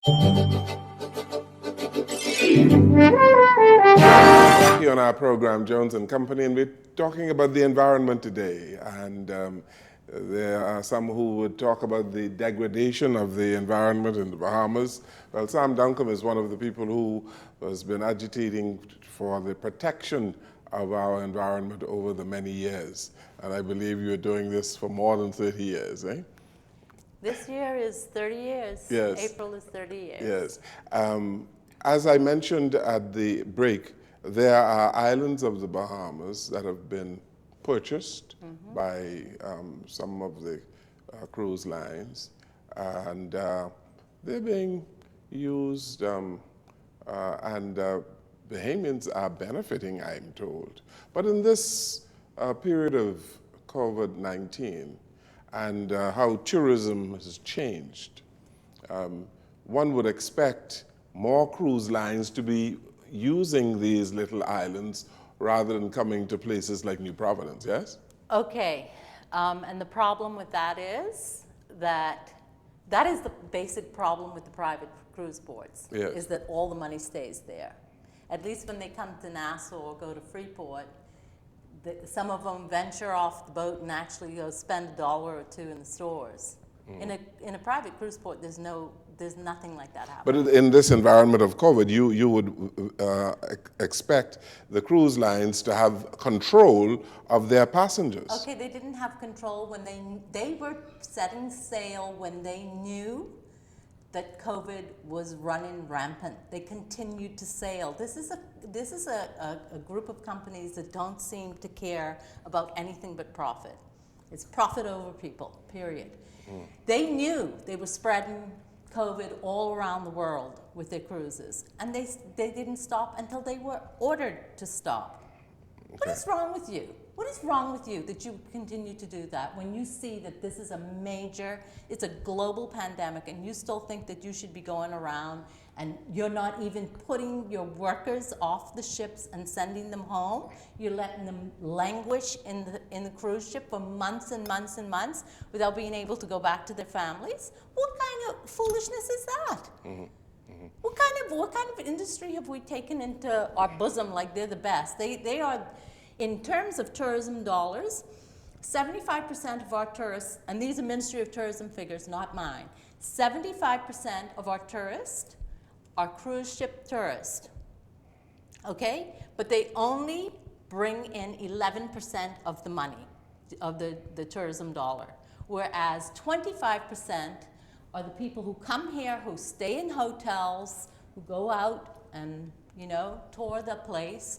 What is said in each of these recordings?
Here on our program, Jones and Company, and we're talking about the environment today. And there are some who would talk about the degradation of the environment in the Bahamas. Well, Sam Duncombe is one of the people who has been agitating for the protection of our environment over the many years. And I believe you're doing this for more than 30 years, eh? This year is 30 years. Yes. April is 30 years. Yes. As I mentioned at the break, there are islands of the Bahamas that have been purchased by some of the cruise lines, and they're being used, and Bahamians are benefiting, I'm told. But in this period of COVID-19 and how tourism has changed, one would expect more cruise lines to be using these little islands rather than coming to places like New Providence, yes? Okay, and the problem with that is that is the basic problem with the private cruise boards, Yes. is that all the money stays there. At least when they come to Nassau or go to Freeport, some of them venture off the boat and actually go spend $1 or $2 in the stores. In a private cruise port, there's nothing like that happening. But in this environment of COVID, you would expect the cruise lines to have control of their passengers. Okay, they didn't have control when they were setting sail when they knew that COVID was running rampant. They continued to sail. This is a group of companies that don't seem to care about anything but profit. It's profit over people, period. They knew they were spreading COVID all around the world with their cruises, and they didn't stop until they were ordered to stop. Okay. What is wrong with you? What is wrong with you that you continue to do that when you see that this is it's a global pandemic, and you still think that you should be going around and you're not even putting your workers off the ships and sending them home? You're letting them languish in the cruise ship for months and months and months without being able to go back to their families? What kind of foolishness is that? What kind of industry have we taken into our bosom like they're the best? They are, in terms of tourism dollars, 75% of our tourists, and these are Ministry of Tourism figures, not mine, 75% of our tourists are cruise ship tourists, okay? But they only bring in 11% of the money, of the tourism dollar, whereas 25% are the people who come here, who stay in hotels, who go out and, tour the place.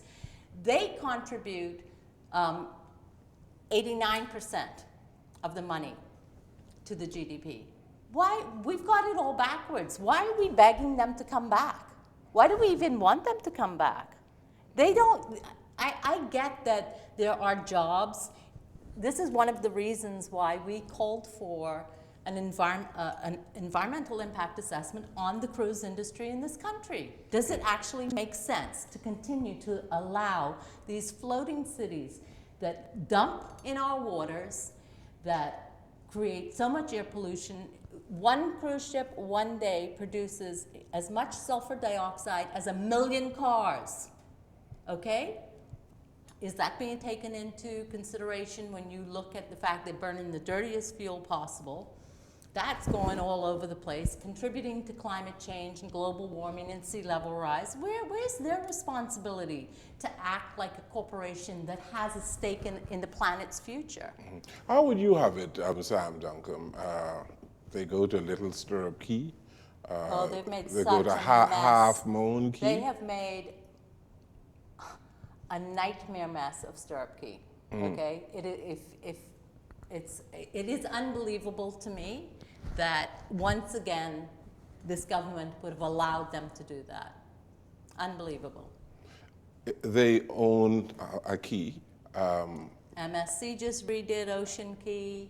They contribute 89% of the money to the GDP. Why? We've got it all backwards. Why are we begging them to come back? Why do we even want them to come back? They don't. I get that there are jobs. This is one of the reasons why we called for an environmental impact assessment on the cruise industry in this country. Does it actually make sense to continue to allow these floating cities that dump in our waters, that create so much air pollution? One cruise ship one day produces as much sulfur dioxide as 1 million cars, okay? Is that being taken into consideration when you look at the fact they're burning the dirtiest fuel possible? That's going all over the place, contributing to climate change and global warming and sea level rise. Where's their responsibility to act like a corporation that has a stake in the planet's future? How would you have it, Sam Duncombe? They go to Little Stirrup Key. They've made they such go to a Half Moon Key. They have made a nightmare mess of Stirrup Key. Okay, it is unbelievable to me that once again this government would have allowed them to do that. Unbelievable. They own a key. MSC just redid Ocean Key.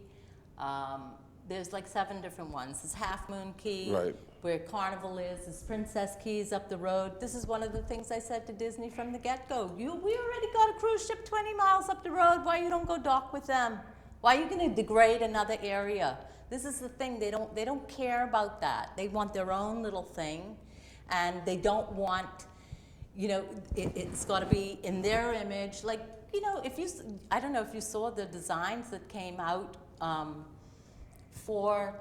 There's like 7 different ones. There's Half Moon Key, right, where Carnival is. There's Princess Keys up the road. This is one of the things I said to Disney from the get-go. We already got a cruise ship 20 miles up the road. Why you don't go dock with them? Why are you going to degrade another area? This is the thing, they don't care about that. They want their own little thing, and they don't want, it's got to be in their image. Like, I don't know if you saw the designs that came out for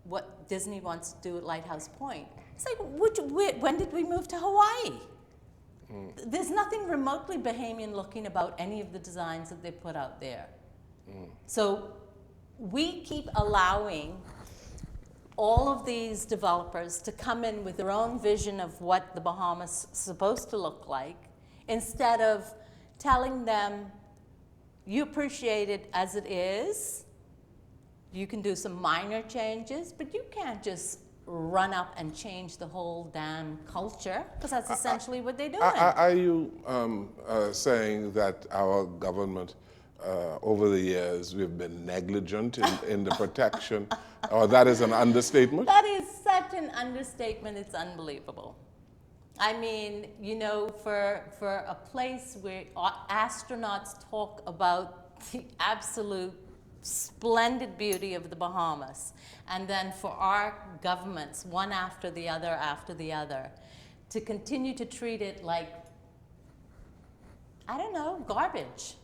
what Disney wants to do at Lighthouse Point. It's like, when did we move to Hawaii? There's nothing remotely Bahamian looking about any of the designs that they put out there. So we keep allowing all of these developers to come in with their own vision of what the Bahamas is supposed to look like, instead of telling them, you appreciate it as it is, you can do some minor changes, but you can't just run up and change the whole damn culture, because that's essentially what they're doing. Are you saying that our government, over the years, we've been negligent in the protection, or that is an understatement? That is such an understatement, it's unbelievable. I mean, for a place where astronauts talk about the absolute splendid beauty of the Bahamas, and then for our governments, one after the other, to continue to treat it like, I don't know, garbage.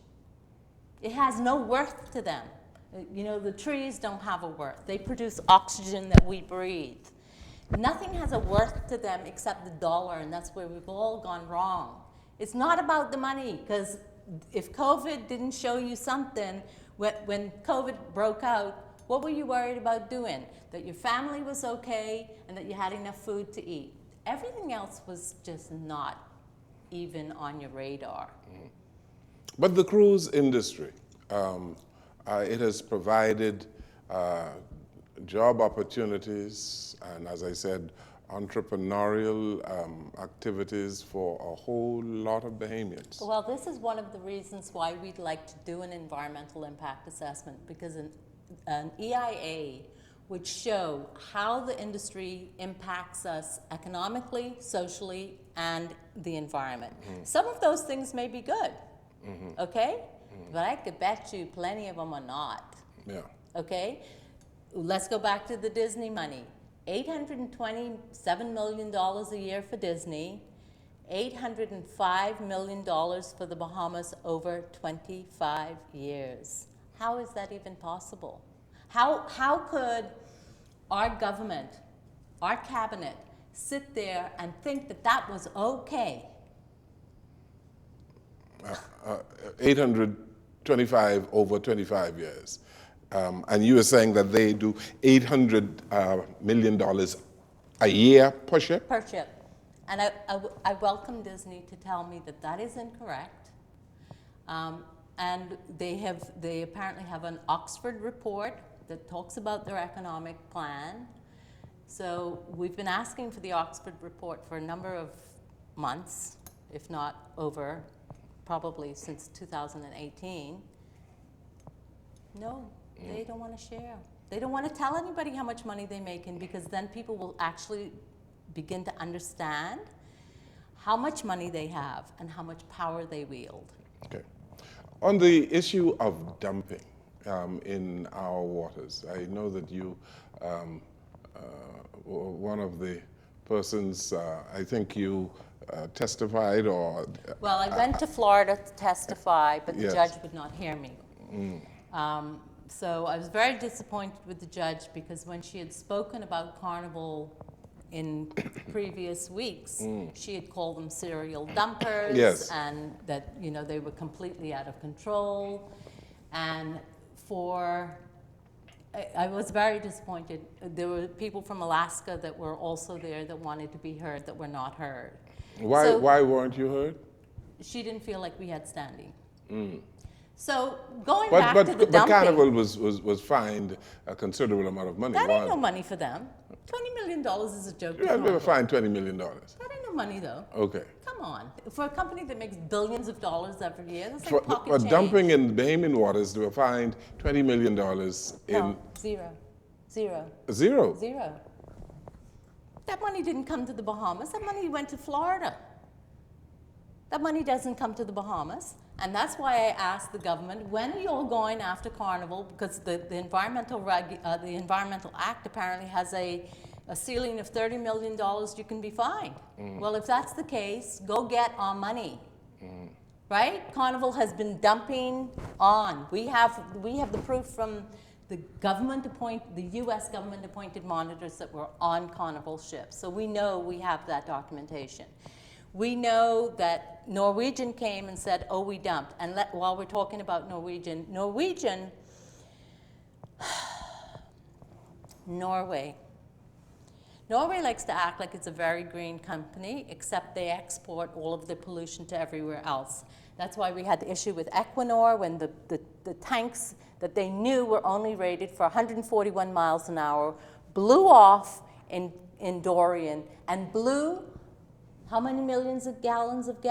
It has no worth to them. The trees don't have a worth. They produce oxygen that we breathe. Nothing has a worth to them except the dollar, and that's where we've all gone wrong. It's not about the money, because if COVID didn't show you something, when COVID broke out, what were you worried about doing? That your family was okay and that you had enough food to eat. Everything else was just not even on your radar. But the cruise industry, it has provided job opportunities and, as I said, entrepreneurial activities for a whole lot of Bahamians. Well, this is one of the reasons why we'd like to do an environmental impact assessment, because an EIA would show how the industry impacts us economically, socially, and the environment. Some of those things may be good, okay? But I could bet you plenty of them are not. Yeah. Okay? Let's go back to the Disney money. $827 million a year for Disney, $805 million for the Bahamas over 25 years. How is that even possible? How could our government, our cabinet, sit there and think that that was okay? 825 over 25 years. And you were saying that they do $800 million a year per ship? Per ship. And I welcome Disney to tell me that that is incorrect. And they apparently have an Oxford report that talks about their economic plan. So we've been asking for the Oxford report for a number of months, if not over, probably since 2018. No. They don't want to share. They don't want to tell anybody how much money they're making, because then people will actually begin to understand how much money they have and how much power they wield. Okay. On the issue of dumping in our waters, I know that you, one of the persons, I think you testified or... Well, I went to Florida to testify, but the Yes. judge would not hear me. So I was very disappointed with the judge, because when she had spoken about Carnival in previous weeks, she had called them serial dumpers, Yes. and that they were completely out of control. And I was very disappointed. There were people from Alaska that were also there that wanted to be heard that were not heard. Why weren't you heard? She didn't feel like we had standing. So going back to the But dumping, Carnival was fined a considerable amount of money. that ain't no money for them. $20 million is a joke. to They were Carnival. fined $20 million. That ain't no money though. Okay. Come on. For a company that makes billions of dollars every year, that's For like pocket change. dumping in Bahamian waters, they were fined $20 million in... No, zero. Zero? Zero. That money didn't come to the Bahamas. That money went to Florida. That money doesn't come to the Bahamas. And that's why I asked the government, when are you all going after Carnival? Because the Environmental Act apparently has a ceiling of $30 million you can be fined. Well, if that's the case, go get our money. Right? Carnival has been dumping on. We have the proof from the U.S. government appointed monitors that were on Carnival ships. So we know we have that documentation. We know that Norwegian came and said, oh, we dumped. And while we're talking about Norwegian, Norway likes to act like it's a very green company, except they export all of the pollution to everywhere else. That's why we had the issue with Equinor when the tanks that they knew were only rated for 141 miles an hour blew off in Dorian and blew how many millions of gallons of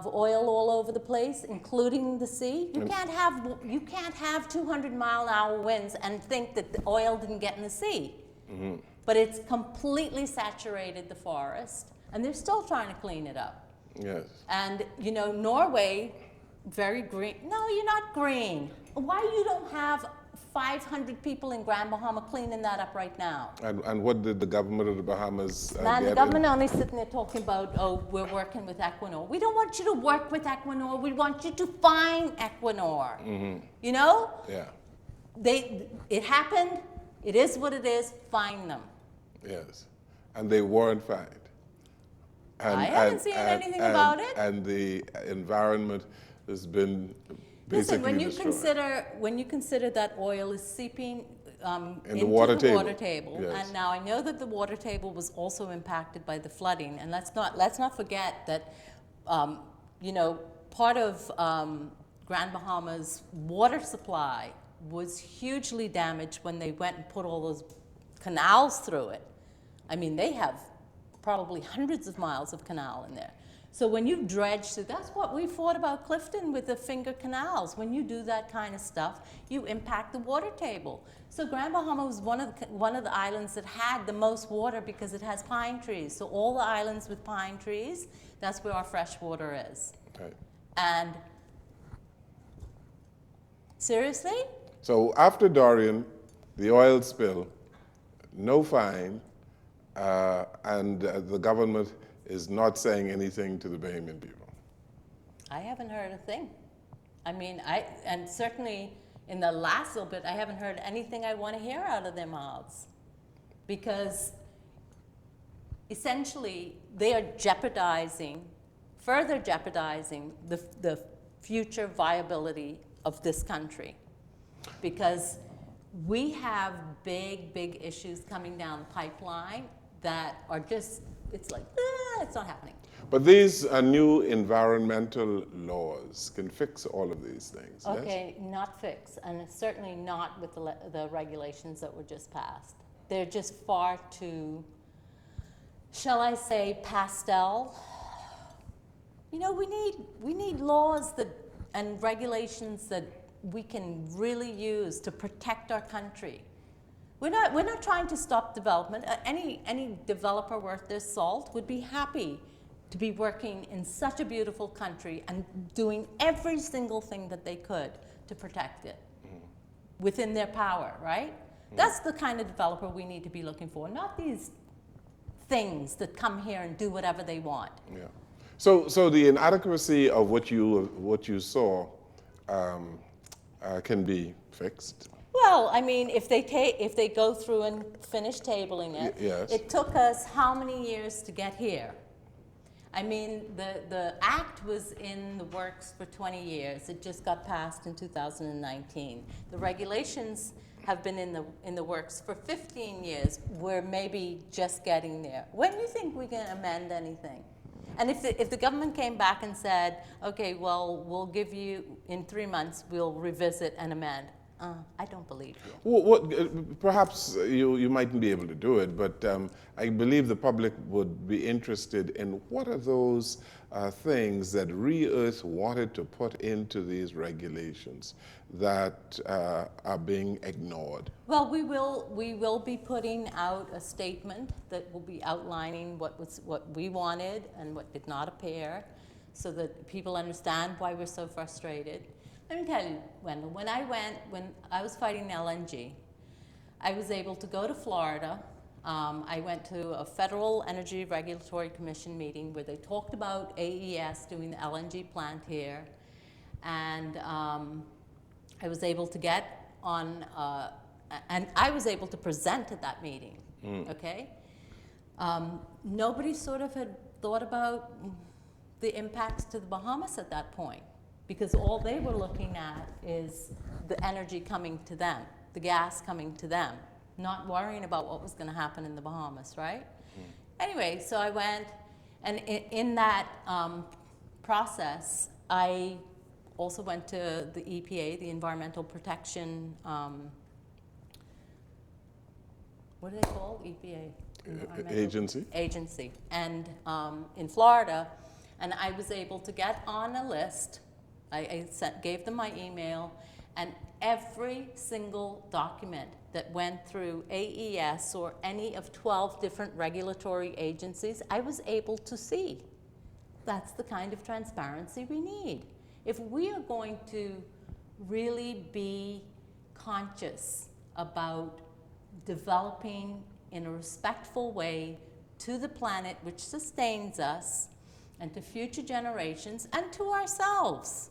oil all over the place, including the sea? You can't have 200-mile-an-hour winds and think that the oil didn't get in the sea. Mm-hmm. But it's completely saturated the forest, and they're still trying to clean it up. Yes. And Norway, very green. No, you're not green. Why you don't have 500 people in Grand Bahama cleaning that up right now? And what did the government of the Bahamas Man, the government only sitting there talking about, oh, we're working with Equinor. We don't want you to work with Equinor. We want you to find Equinor. Mm-hmm. Yeah. It happened. It is what it is. Find them. Yes. And they weren't fined. I haven't seen anything about it. And the environment has been basically destroyed. When you consider that oil is seeping into the water table, yes. And now I know that the water table was also impacted by the flooding, and let's not forget that part of Grand Bahama's water supply was hugely damaged when they went and put all those canals through it. I mean, they have probably hundreds of miles of canal in there. So when you dredge through, that's what we fought about Clifton with the finger canals. When you do that kind of stuff, you impact the water table. So Grand Bahama was one of the islands that had the most water because it has pine trees. So all the islands with pine trees, that's where our fresh water is. Okay. And seriously? So after Dorian, the oil spill, no fine, and the government is not saying anything to the Bahamian people. I haven't heard a thing. I mean, and certainly in the last little bit, I haven't heard anything I want to hear out of their mouths. Because essentially, they are further jeopardizing the future viability of this country. Because we have big, big issues coming down the pipeline that are just, it's like, it's not happening. But these new environmental laws can fix all of these things, Okay, yes? not fix, and it's certainly not with the regulations that were just passed. They're just far too, shall I say, pastel. We need laws and regulations that we can really use to protect our country. We're not trying to stop development. Any developer worth their salt would be happy to be working in such a beautiful country and doing every single thing that they could to protect it within their power, right? That's the kind of developer we need to be looking for, not these things that come here and do whatever they want. Yeah. So the inadequacy of what you saw can be fixed. Well, I mean, if they go through and finish tabling it, yes. It took us how many years to get here? I mean, the act was in the works for 20 years. It just got passed in 2019. The regulations have been in the works for 15 years. We're maybe just getting there. When do you think we can amend anything? And if the government came back and said, okay, well, we'll give you, in 3 months, we'll revisit and amend. I don't believe you. Well, perhaps you mightn't be able to do it, but I believe the public would be interested in what are those things that Re-Earth wanted to put into these regulations that are being ignored. Well, we will be putting out a statement that will be outlining what we wanted and what did not appear. so that people understand why we're so frustrated. Let me tell you, Wendell, when I was fighting LNG, I was able to go to Florida. I went to a Federal Energy Regulatory Commission meeting where they talked about AES doing the LNG plant here. And I was able to get on, and I was able to present at that meeting, okay? Nobody sort of had thought about the impacts to the Bahamas at that point, because all they were looking at is the energy coming to them, the gas coming to them, not worrying about what was going to happen in the Bahamas, right? Anyway, so I went, and in that process, I also went to the EPA, the Environmental Protection, what do they call EPA? Agency, and in Florida, and I was able to get on a list. I gave them my email, and every single document that went through AES or any of 12 different regulatory agencies, I was able to see. That's the kind of transparency we need. If we are going to really be conscious about developing in a respectful way to the planet which sustains us and to future generations and to ourselves,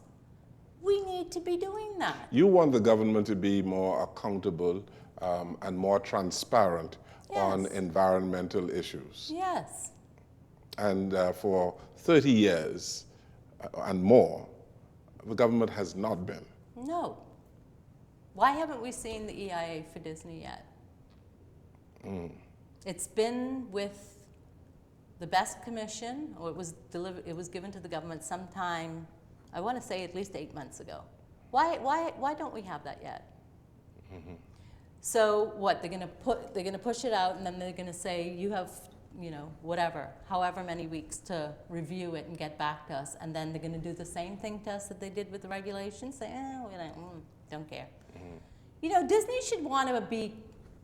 we need to be doing that. You want the government to be more accountable and more transparent on environmental issues. Yes. And for 30 years and more, the government has not been. No. Why haven't we seen the EIA for Disney yet? It's been with the Best Commission, or it was given to the government sometime, I want to say at least 8 months ago. Why don't we have that yet? So what, they're going to push it out, and then they're going to say, you have, whatever, however many weeks to review it and get back to us, and then they're going to do the same thing to us that they did with the regulations, say, we don't care. Disney should want to be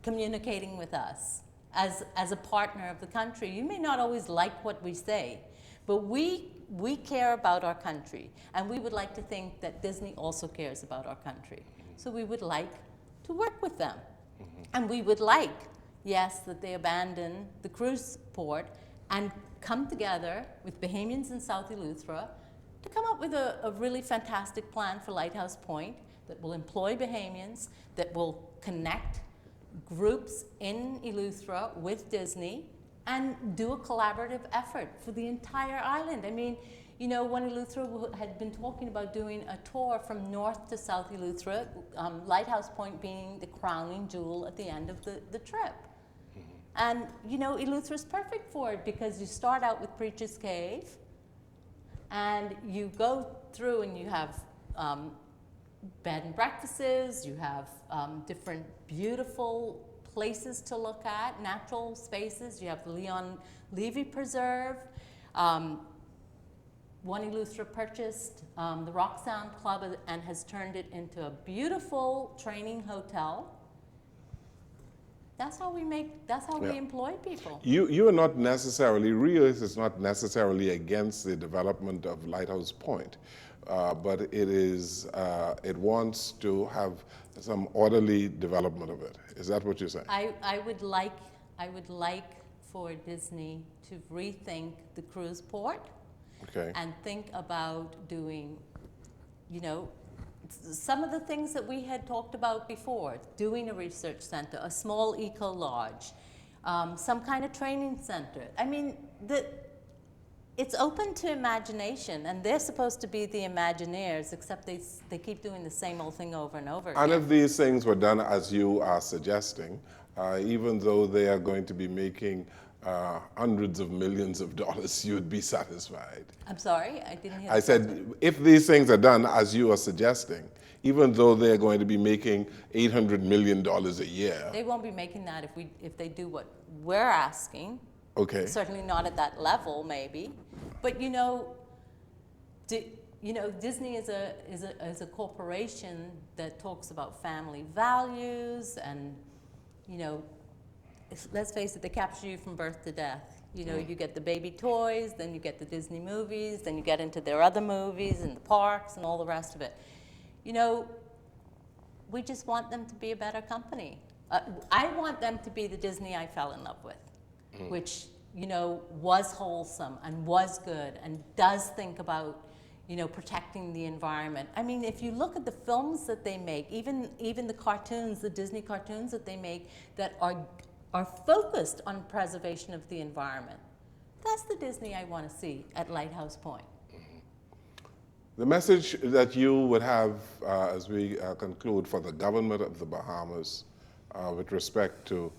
communicating with us as a partner of the country. You may not always like what we say, but we care about our country, and we would like to think that Disney also cares about our country. So we would like to work with them. And we would like, yes, that they abandon the cruise port and come together with Bahamians in South Eleuthera to come up with a really fantastic plan for Lighthouse Point that will employ Bahamians, that will connect groups in Eleuthera with Disney, and do a collaborative effort for the entire island. I mean, when Eleuthera had been talking about doing a tour from north to South Eleuthera, Lighthouse Point being the crowning jewel at the end of the trip. And, Eleuthera's perfect for it, because you start out with Preacher's Cave, and you go through and you have bed and breakfasts, you have different beautiful places to look at, natural spaces. You have the Leon Levy Preserve. One Eleuthera purchased the Rock Sound Club and has turned it into a beautiful training hotel. That's how we employ people. You are not necessarily, Rios is not necessarily against the development of Lighthouse Point, but it wants to have some orderly development of it. Is that what you're saying? I would like for Disney to rethink the cruise port. Okay. And think about doing, some of the things that we had talked about before, doing a research center, a small eco-lodge, some kind of training center. I mean, it's open to imagination, and they're supposed to be the Imagineers, except they keep doing the same old thing over and over again. And if these things were done as you are suggesting, even though they are going to be making hundreds of millions of dollars, you would be satisfied. I'm sorry, I didn't hear. I said, if these things are done as you are suggesting, even though they're going to be making $800 million a year. They won't be making that if they do what we're asking. Okay. Certainly not at that level, maybe. But Disney is a corporation that talks about family values, and let's face it, they capture you from birth to death. You know, you get the baby toys, then you get the Disney movies, then you get into their other movies and the parks and all the rest of it. You know, we just want them to be a better company. I want them to be the Disney I fell in love with, which, you know, was wholesome and was good and does think about, you know, protecting the environment. I mean, if you look at the films that they make, even the cartoons, the Disney cartoons that they make that are focused on preservation of the environment, that's the Disney I want to see at Lighthouse Point. The message that you would have as we conclude for the government of the Bahamas with respect to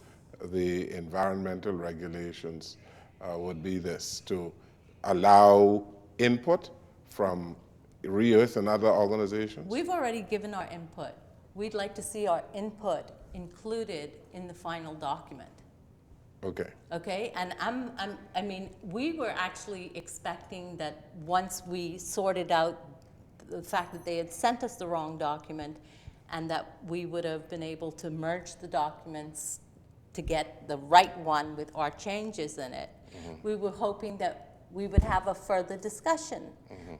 the environmental regulations would be this: to allow input from Re-Earth and other organizations? We've already given our input. We'd like to see our input included in the final document. Okay. Okay, and I mean, we were actually expecting that once we sorted out the fact that they had sent us the wrong document and that we would have been able to merge the documents to get the right one with our changes in it. We were hoping that we would have a further discussion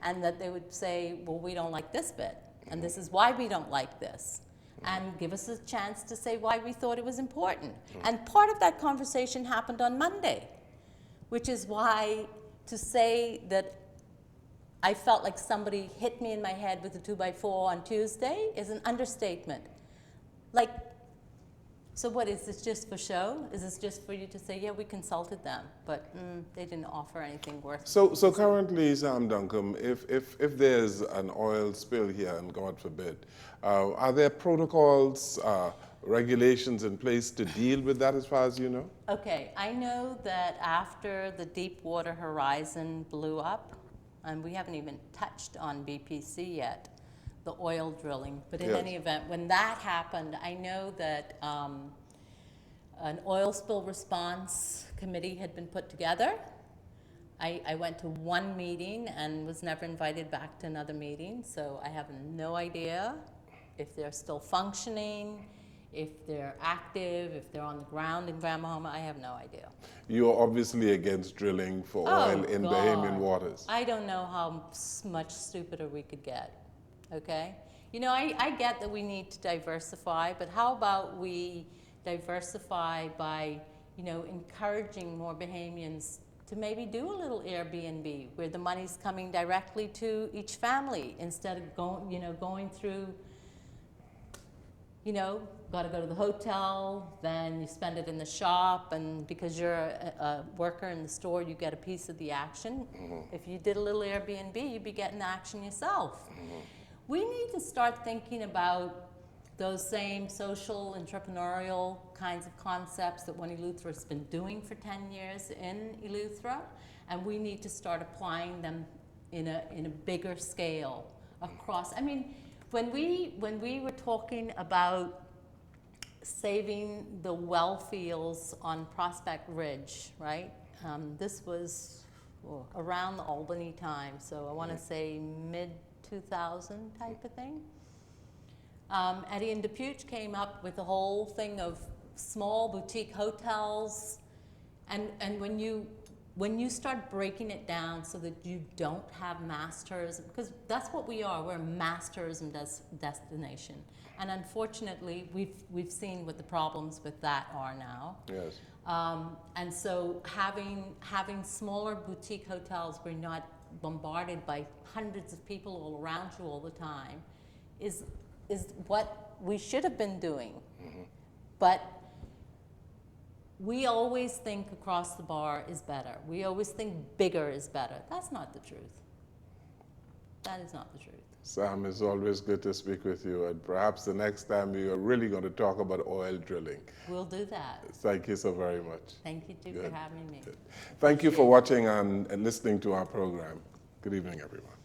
and that they would say, well, we don't like this bit and this is why we don't like this. And give us a chance to say why we thought it was important. And part of that conversation happened on Monday, which is why to say that I felt like somebody hit me in my head with a 2x4 on Tuesday is an understatement. Like, so what, is this just for show? Is this just for you to say, yeah, we consulted them, but they didn't offer anything worth it? So currently, Sam Duncombe, if there's an oil spill here, and God forbid, are there protocols, regulations in place to deal with that as far as you know? Okay, I know that after the Deepwater Horizon blew up, and we haven't even touched on BPC yet, the oil drilling, but in any event, when that happened, I know that an oil spill response committee had been put together. I went to one meeting and was never invited back to another meeting, so I have no idea if they're still functioning, if they're active, if they're on the ground in Grand Bahama. I have no idea. You're obviously against drilling for oil in Bahamian waters. I don't know how much stupider we could get. Okay? You know, I get that we need to diversify, but how about we diversify by, you know, encouraging more Bahamians to maybe do a little Airbnb where the money's coming directly to each family instead of going through, you know, got to go to the hotel, then you spend it in the shop, and because you're a worker in the store, you get a piece of the action. If you did a little Airbnb, you'd be getting the action yourself. We need to start thinking about those same social, entrepreneurial kinds of concepts that One Eleuthera has been doing for 10 years in Eleuthera, and we need to start applying them in a bigger scale across. I mean, when we were talking about saving the well fields on Prospect Ridge, right? This was around the Albany time, so I want to say mid-2000 type of thing. Eddie and DePuche came up with the whole thing of small boutique hotels, and when you start breaking it down so that you don't have mass tourism, because that's what we are, we're a mass tourism destination. And unfortunately, we've seen what the problems with that are now. Yes. And so having smaller boutique hotels where you're not bombarded by hundreds of people all around you all the time is what we should have been doing. But we always think across the bar is better. We always think bigger is better. That's not the truth. That is not the truth. Sam, it's always good to speak with you, and perhaps the next time we are really going to talk about oil drilling. We'll do that. Thank you so very much. Thank you too for having me. Good. Thank you for watching and listening to our program. Good evening, everyone.